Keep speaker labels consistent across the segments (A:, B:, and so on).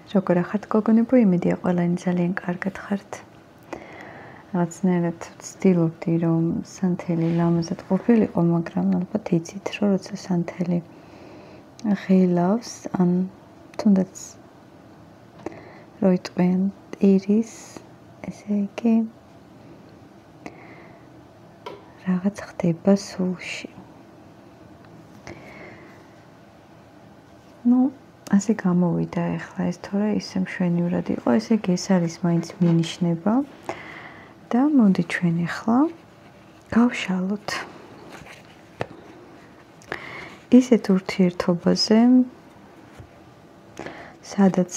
A: როგორ ახართ გოგონებო, იმედია ყველანი ძალიან კარგად ხართ. რაღაცნაირად ვცდილობდი რომ სანთელი ლამაზად ყოფილიყო, მაგრამ ალბათ იცით რომ როცა სანთელი ღილავს, ან თუნდაც როიტყვიან ირის, ესე იგი რაღაც ხდება სულში. ასე გამოვიდა ახლა ეს თორე ისე მშვენივრად იყო, ესე იგი ეს არის მაინც მინიშნება და მოდი ჩვენ ახლა გავშალოთ ისეთ ურთიერთობაზე, სადაც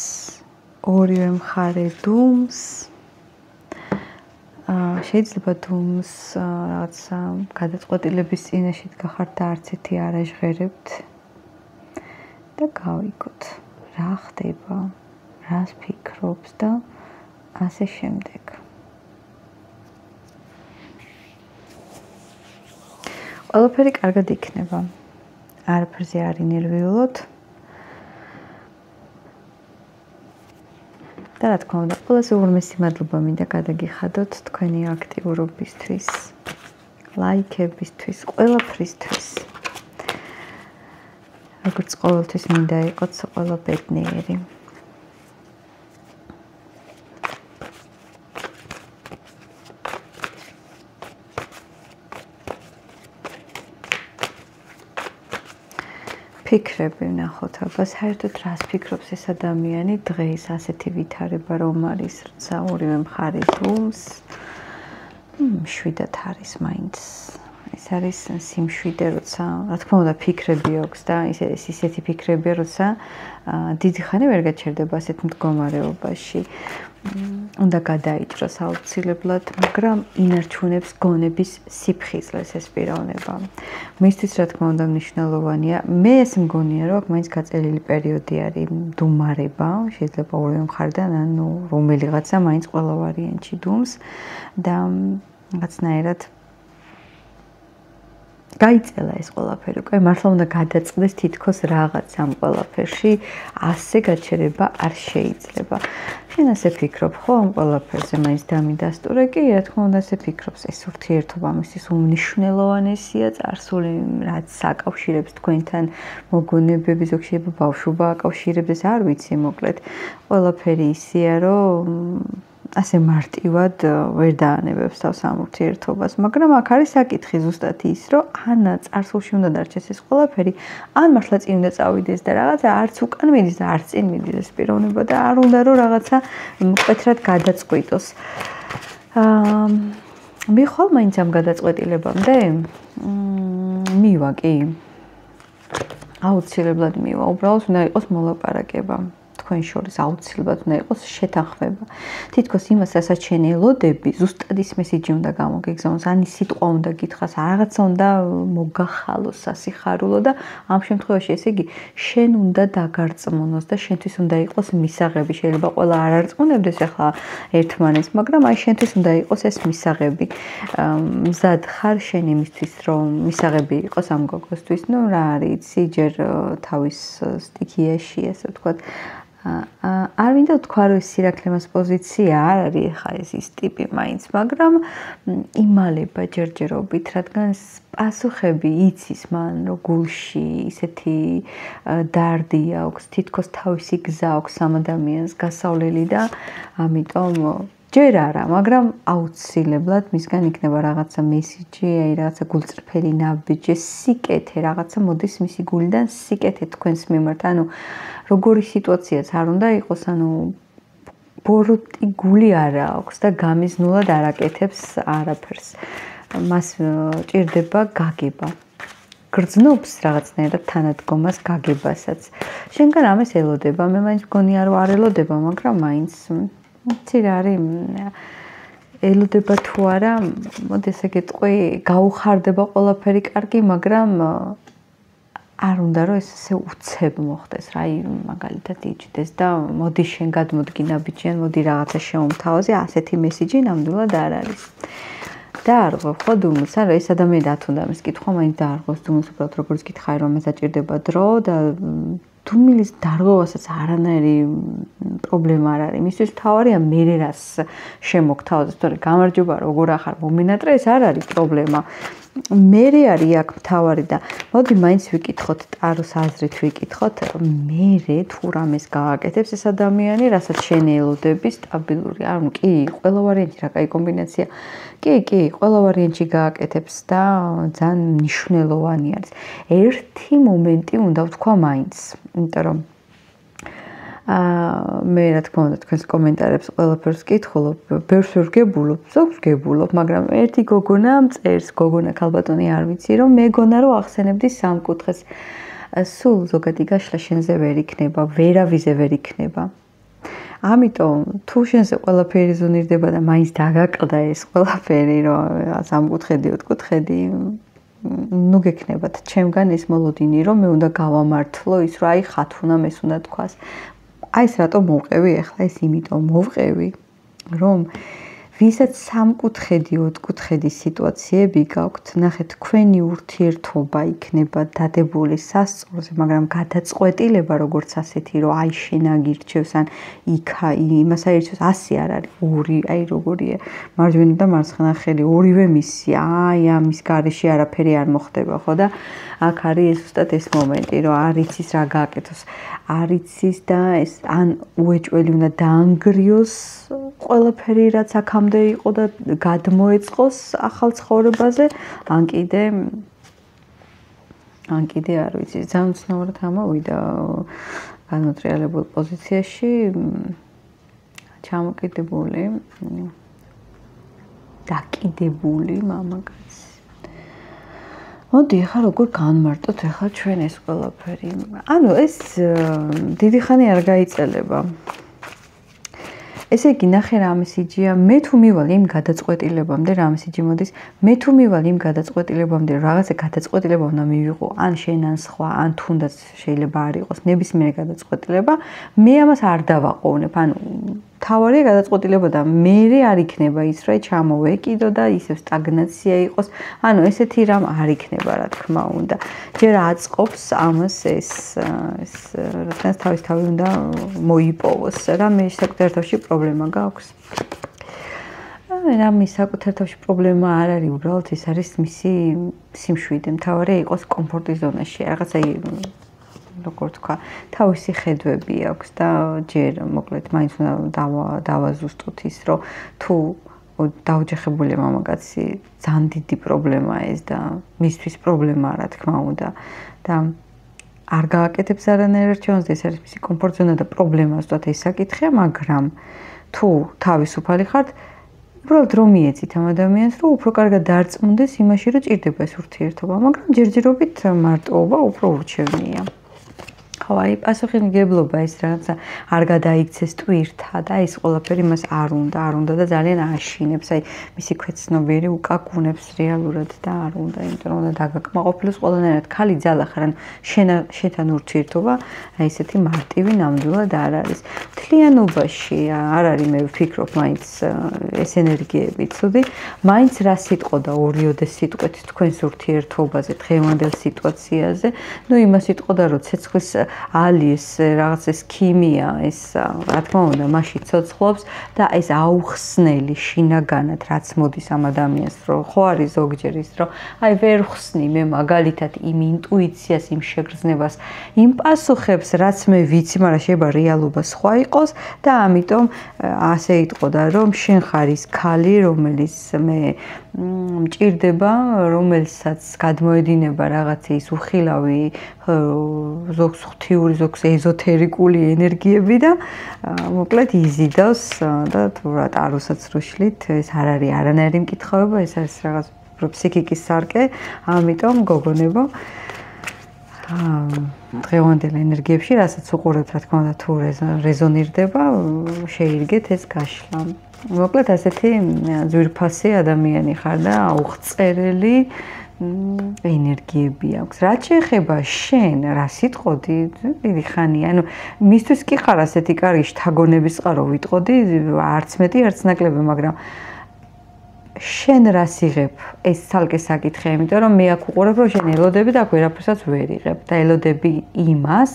A: ორივე მხარე დუმს, შეიძლება დუმს რაღაცა გადაწყვეტილების წინაშე გახართ და არც ერთი არ აჟღერებთ. და გავიგოთ, რა ხდება, რას ფიქრობს და ასე შემდეგ. ყველაფერი კარგად იქნება. არაფერზე არ ინერვიულოთ. და რა თქმა უნდა, ყველაზე უღრმესი მადლობა მინდა გადაგიხადოთ თქვენი აქტიურობისთვის, ლაიქებისთვის, ყველაფრისთვის. როგორც ყოველთვის მინდა იყოთ ყველა ბედნიერი. ფიქრები ვნახოთ, აბა საერთოდ რას ფიქრობს ეს ადამიანი დღეს, ასეთი ვითარება რომ არის, როცა ორივე მხარე დუმს, მშვიდად არის მაინც. ეს არის სიმშვიდე, როცა, რა თქმა უნდა, ფიქრები აქვს და ისეთი ფიქრებია, როცა დიდი ხანი ვერ გაჩერდება ასეთ მდგომარეობაში. უნდა გადაიჭროს აუცილებლად, მაგრამ ინარჩუნებს გონების სიფხიზლეს ეს პიროვნება. მისთვის რა თქმა უნდა მნიშვნელოვანია. მე ეს მგონია, რომ მაინც გაწელილი პერიოდი არის დუმარება, შეიძლება ორივე მხარიდან, ანუ რომელიღაცა მაინც ყველა ვარიანტში დუმს და რაღაცნაირად გაიწელა ეს ყველაფერი, უკვე მართლა უნდა გადაწყდეს თითქოს რაღაც ამ ყველაფერში, ასე გაჩერება არ შეიძლება. შენ ასე ფიქრობ ხო ამ ყველაფერზე, მაინც დამიდასტურე კი, რა თქმა უნდა ასე ფიქრობს, ეს ურთიერთობა მისთვის უმნიშვნელოვანესია, წარსული რაც აკავშირებს თქვენთან მოგონებები, ზოგადად ბავშვობა აკავშირებს, ეს არ ვიცი მოკლედ, ყველაფერი ისეა, რომ ასე მარტივად ვერ დაანებებს თავს ამ ურთიერთობას, მაგრამ აქ არის საკითხი ზუსტად ის, რომ ან წარსულში უნდა დარჩეს ეს ყველაფერი, ან მართლა წინ უნდა წავიდეს და რაღაცა არც უკან მიდის და არც წინ მიდის ეს პიროვნება და არ უნდა რომ რაღაცა მკვეთრად გადაწყვიტოს. მიხვალ მაინც ამ გადაწყვეტილებამდე? მივა კი. აუცილებლად მივა, უბრალოდ უნდა იყოს მოლაპარაკება. თქვენ შორის აუცილებლად უნდა იყოს შეთანხმება. თითქოს იმას, რასაც შენ ელოდები, ზუსტად ის მესიჯი უნდა გამოგეგზავნოს, ან ის სიტყვა უნდა გითხრას, რაღაცა უნდა მოგახალოს სასიხარულო და ამ შემთხვევაში ესე იგი შენ უნდა დაგარწმუნოს და შენთვის უნდა იყოს მისაღები. შეიძლება ყველა არ არწმუნებდეს ახლა ერთმანეთს, მაგრამ აი შენთვის უნდა იყოს ეს მისაღები. მზად ხარ შენ იმისთვის, რომ მისაღები იყოს ამ გოგოსთვის, ნუ რა არის, იცი, ჯერ თავის სტიქიაში, ასე ვთქვათ, არ მინდა ვთქვა, რომ სირაქლემას პოზიცია არ არის ხა ის ტიპი მაინც, მაგრამ იმალება ჯერჯერობით, რადგან პასუხები იცის მან, რომ გულში ისეთი დარდი აქვს, თითქოს თავისი გზა აქვს ამ ადამიანს გასავლელი და ამიტომ ჯერ არა, მაგრამ აუცილებლად მისგან იქნება რაღაცა მესიჯი, აი რაღაცა გულწრფელი ნაბიჯი, სიკეთე, რაღაცა მოდის მისი გულიდან სიკეთე თქვენს მიმართ. ანუ როგორი სიტუაციაც არ უნდა იყოს, ანუ ბოროტი გული არ აქვს და გამიზნულად არ აკეთებს არაფერს. მას ჭირდება გაგება. გრძნობს რაღაცნაირად თანადგომას გაგებასაც. შენგან ამას ელოდება, მე მაინც მგონია რომ არ ელოდება, მაგრამ მაინც იცი რა არის, ელოდება თუ არა, მოდი ესე გეტყვი, გაუხარდება ყველაფერი კარგი, მაგრამ არ უნდა რომ ეს ესე უცებ მოხდეს, რა, მაგალითად იჭდეს და მოდი შენ გადმოდგი ნაბიჯიან, მოდი რაღაცა შეუმთავაზე, ასეთი მესიჯი ნამდვილად არ არის. დაარღვევ ხო დუმს, არა ეს ადამიანი დათუნდა ამის კითხვა, მაინც დაარღვევს დუმს, უბრალოდ როგორც გითხარი რომ ეს დაჭირდება დრო და დუმილის დარღვევასაც არანაირი პრობლემა არ არის. მისთვის თავარია მე რას შემოგთავაზოთ, თორე გამარჯობა როგორ ახარ მომინატრე, ეს არ არის პრობლემა. მე არის აქ თავარი და მოდი მაინც ვიკითხოთ ტაროს აზრით ვიკითხოთ, მე თუ რამეს გააკეთებს ეს ადამიანი, რასაც შენ ელოდები სტაბილური. ანუ კი, ყველა ვარიანტი რა კაი კომბინაცია. კი, ყველა ვარიანტი გააკეთებს და ძალიან მნიშვნელოვანი არის. ერთი მომენტი უნდა ვთქვა მაინც, იმიტომ რომ მე რა თქმა უნდა თქვენს კომენტარებს ყველაფერს კითხულობ, ბევრს ვერ ვგებულობ, ზოგს ვგებულობ, მაგრამ ერთი გოგონა მწერს, გოგონა ქალბატონი არ ვიცი, რომ მეგონა რომ ახსენებდი სამკუთხედს. სულ ზოგადი გაშლა შენზე ვერ იქნება, ვერავიზე ვერ იქნება. ამიტომ თუ შენზე ყველაფერი ზონირდება და მაინც დაგაკლდა ეს ყველაფერი, რომ სამკუთხედი, ოთხკუთხედი, ნუ გექნებათ ჩემგან ეს მოლოდინი, რომ მე უნდა გავამართლო ის, რომ აი ხათუნამ ეს უნდა თქვას. აი ეს რატომ მოვყევი ახლა ეს იმიტომ მოვყევი, რომ ვისაც სამკუთხედი, ოთხკუთხედი სიტუაციები გაქვთ, ნახეთ, თქვენი ურთიერთობა იქნება დადებული სასწორზე, მაგრამ გადაწყვეტილება როგორც ასეთი, რომ აი შენ აგირჩევს ან იქა იმას აირჩევს, ასე არ არის. ორი, აი როგორია, მარჯვენა და მარცხენა ხელი, ორივე მისია. აი ამის გარეშე არაფერი არ მოხდება, ხო და აქ არის ზუსტად ეს მომენტი, რომ არ იცის რა გააკეთოს. არ იცის და ეს ან უეჭველი უნდა დაანგრიოს ყველაფერი რაც აქამდე იყო და გადმოეწყოს ახალ ცხოვრებაზე, ან კიდე არ ვიცი, ძალიან ცნობად ამოვიდა განმოტრიალებულ პოზიციაში ჩამოკიდებული დაკიდებული მამაკაცი. მოდი ახლა როგორ განმარტოთ ახლა ჩვენ ეს ყველაფერი. ანუ ეს დიდი ხანი არ გაიწელება. ესე იგი ნახე რა მესიჯია, მე თუ მივალ იმ გადაწყვეტილებამდე, რა მესიჯი მოდის, მე თუ მივალ იმ გადაწყვეტილებამდე, რაღაცა გადაწყვეტილება უნდა მივიღო, ან შენ ან სხვა, ან თუნდაც შეიძლება არ იყოს ნებისმიერი გადაწყვეტილება, მე ამას არ დავაყოვნებ, ანუ თავარია გადაწყვეტილება და მე არ იქნება ის, რომ ჩამოვეკიდო და ისევ სტაგნაცია იყოს, ანუ ესეთი რამ არ იქნება, რა თქმა უნდა. ჯერ აწყობს ამას ეს რადგან თავის თავი უნდა მოიპოვოს, რა მე საკუთარ თავში პრობლემა გაქვს. რა მე საკუთარ თავში პრობლემა არ არის, უბრალოდ ეს არის მისი სიმშვიდე, მთავარია იყოს კომფორტის ზონაში, რაღაცა როგორ თქვა, თავისი ხედვები აქვს და ჯერ მოკლედ მაინც უნდა დავაზუსტოთ ის, რომ თუ დაუჯახებულია მამაკაცი, ძალიან დიდი პრობლემაა ეს და მისთვის პრობლემაა, რა თქმა უნდა და არ გააკეთებს არანაირ არჩევანს და ეს არის მისი კომფორტ ზონა და პრობლემა ზუსტად ეს საკითხია, მაგრამ თუ თავისუფალი ხართ, უბრალოდ რომ მიეცით ამ ადამიანს, რომ უფრო კარგად დარწმუნდეს იმაში, რომ ჭირდება ეს ურთიერთობა, მაგრამ ჯერჯერობით მარტოობა უფრო ურჩევნია. ხო, აი პასუხისმგებლობა ეს რაღაცა არ გადაიქცეს ტვირთა და ეს ყველაფერი მას არ უნდა და ძალიან აშინებს, აი მისი ქვეცნობიერი უკაკუნებს რეალურად და არ უნდა, იმიტომ რომ უნდა დაგაკმაყოფილოს ყველანაირად. ქალი ძალა ხარ, ან შენთან ურთიერთობა, აი ესეთი მარტივი ნამდვილად არ არის. მთლიანობაში არ არის, მე ვფიქრობ, მაინც ეს ენერგიები ცუდი, მაინც რა სიტყვა და ორიოდე სიტყვით თქვენს ურთიერთობაზე, დღევანდელ სიტუაციაზე, ნუ იმას სიტყვა რომ ცეცხლის ალი ეს რაღაც ეს ქიმია, ეს რა თქმა უნდა მასში ცოცხლობს და ეს აუხსნელი შინაგანად რაც მოდის ამ ადამიანს, რომ ხო არის ზოგჯერ ის, რომ აი ვერ ხსნი მე მაგალითად იმ ინტუიციას, იმ შეგრძნებას, იმ პასუხებს, რაც მე ვიცი, მაგრამ შეიძლება რეალობა სხვა იყოს და ამიტომ ასე იტყოდა, რომ შენ ხარ ის ქალი, რომელიც მე მჭირდება, რომელსაც გადმოედინება რაღაცა ის უხილავი ზოგს ღვთიური, ზოგს ეზოთერიკული ენერგიები და მოკლედ იზიდავს და თუ რა ტაროსაც რუშლით, ეს არ არის არანაირი მკითხავება, ეს არის რაღაც ფსიქიკის სარკე, ამიტომ გოგონებო დღევანდელ ენერგიებში, რასაც უყურებთ, რა თქმა უნდა, თუ რეზონირდება, შეირგეთ ეს გაშლა. მოკლედ ასეთი ძვირფასი ადამიანი ხარ და აუღწერელი ენერგიები აქვს. რაც შეეხება შენ, რა სიტყოდი, დიდი ხანია, ანუ მისთვის კი ხარ ასეთი კარგი შთაგონების წყარო ვიტყოდი, არც მეტი, არც ნაკლები, მაგრამ შენ რას იღებ? ეს ცალკე საკითხია, იმიტომ რომ მე აქ უყურებ, რომ შენ ელოდები და აქ ვერაფერსაც ვერ იღებ და ელოდები იმას,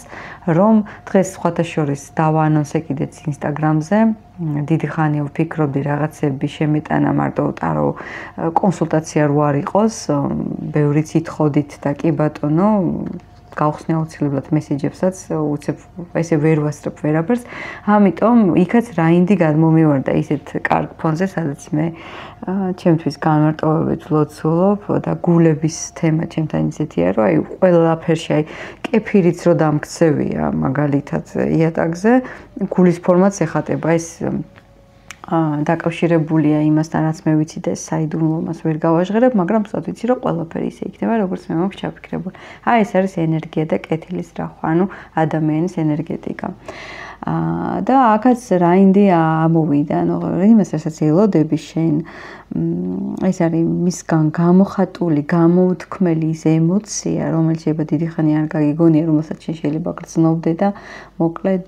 A: რომ დღეს სხვათა შორის დავაანონსე კიდეც Instagram-ზე, დიდი ხანია ვფიქრობდი რაღაცები შემეტანა მარტო ტარო კონსულტაცია რო არ იყოს, ბევრიც ითხოვდით და კი ბატონო გავხსნე აუცილებლად მესეჯებსაც, უცებ ესე ვერ ვასწრებ ვერაფერს. ამიტომ იქაც რაინდი გადმომივარდა ისეთ კარგ ფონზე, სადაც მე ჩემთვის განმარტოვებით ვლოცულობ და გულების თემა ჩემთან ისეთია, რომ აი ყველაფერში აი კეფირიც რო დამქცევია მაგალითად იატაკზე, გულის ფორმაც ეხატება ეს დაკავშირებულია იმასთან, რაც მე ვიცი და საიდუმლო მას ვერ გავაჟღერებ, მაგრამ სწორად ვიცი, რომ ყველაფერი ისე იქნება, როგორც მე მაქვს ჩაფიქრებული. აი ეს არის ენერგია და კეთილის რახვა, ანუ ადამიანის ენერგეტიკა. და აქაც რაინდი ამოვიდა, ანუ იმას რასაც ელოდები შენ ეს არის მისგან გამოხატული, გამოუთქმელი ის ემოცია, რომელიც შეიძლება დიდი ხანი არ გაგიგონია, რომელსაც შენ შეიძლება გრძნობდე და მოკლედ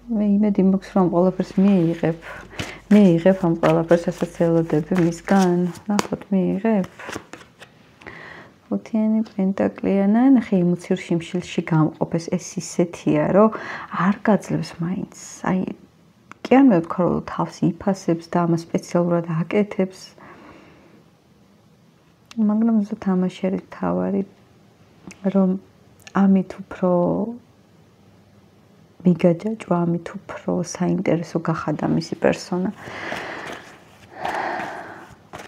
A: მე იმედი მაქვს რომ ყველაფერს მიიღებ. მიიღებ ამ ყველაფერს რასაც ელოდები მისგან. ნახოთ მიიღებ. ხუთიანი პენტაკლიანა, ნახე ემოციურ შიმშილში გამყოფეს ეს ისეთია, რომ არ გაძლევს მაინც. აი კი არ მეთქვა რომ თავს იფასებს და ამას სპეციალურად აკეთებს. მაგრამ ზუსტ თამაში არის თავარი რომ ამით უფრო მიგაჯაჭვა ამით უფრო საინტერესო გახადა მისი პერსონა.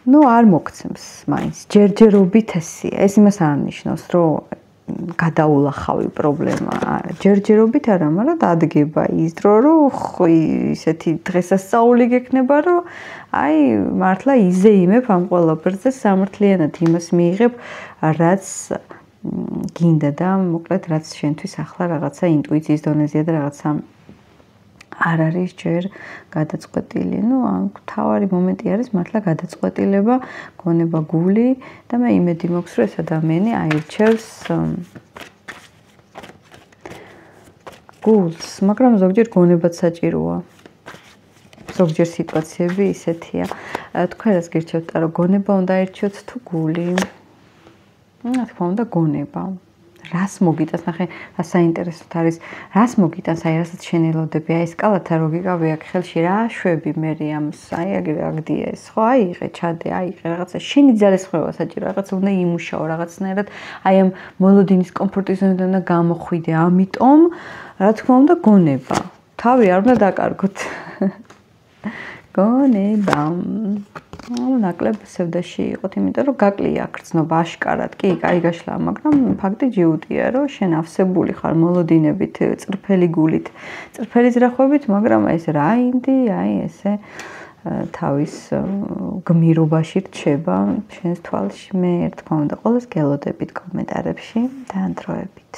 A: ნუ არ მოგცემს მაინც ჯერჯერობით ესია. ეს იმას არ ნიშნავს, რომ გადაულახავი პრობლემა. ჯერჯერობით არა, მაგრამ დადგება ის დრო, რომ ისეთი დღესასწაული გექნება, რომ აი მართლა იზეიმებ ამ ყველაფერზე სამართლიანად იმას მიიღებ, რაც გინდა და მოკლედ რაც შენთვის ახლა რაღაცა ინტუიციის დონეზეა და რაღაცა არ არის ჯერ გადაწყვეტილი. ნუ ამ თავარი მომენტი არის მართლა გადაწყვეტილება, გონება გული და მე იმედი მაქვს, რომ ეს ადამიანი აირჩევს გულს, მაგრამ ზოგჯერ გონებაც საჭიროა. ზოგჯერ სიტუაციები ისეთია. თქვენ რას გირჩევთ, რომ გონება უნდა აირჩიოთ თუ გული? რა თქმა უნდა გონება. რას მოგიტანს, ნახე, რა საინტერესოდ არის, რას მოგიტანს, აი რასაც შენელოდები, აი სკალათა რო გიგავი აქ ხელში რა შვები მე ამს, აი აგდია ეს, ხო, აიღე, ჩადე, აიღე რაღაცა, შენი ძალისხმევა საჭირო, რაღაცა უნდა იმუშაო, რაღაცნაირად, აი ამ მოლოდინის კომფორტის ზონიდან უნდა გამოხვიდე, ამიტომ, რა თქმა უნდა, გონება. თავი არ უნდა დაკარგოთ. გონება. ნაკლებ სევდაში იყოთ, იმიტომ რომ გაკლია გრძნობა აშკარად. კი, კაი გაშლა, მაგრამ ფაქტი ჯიუტია, რომ შენ ავსებული ხარ მოლოდინებით, წრფელი გულით, წრფელი ზრახვებით, მაგრამ ეს რაინდი, აი ესე თავის გმირობაში რჩება შენს თვალში. მე რა თქმა უნდა, ყველას გელოდებით კომენტარებში და დროებით.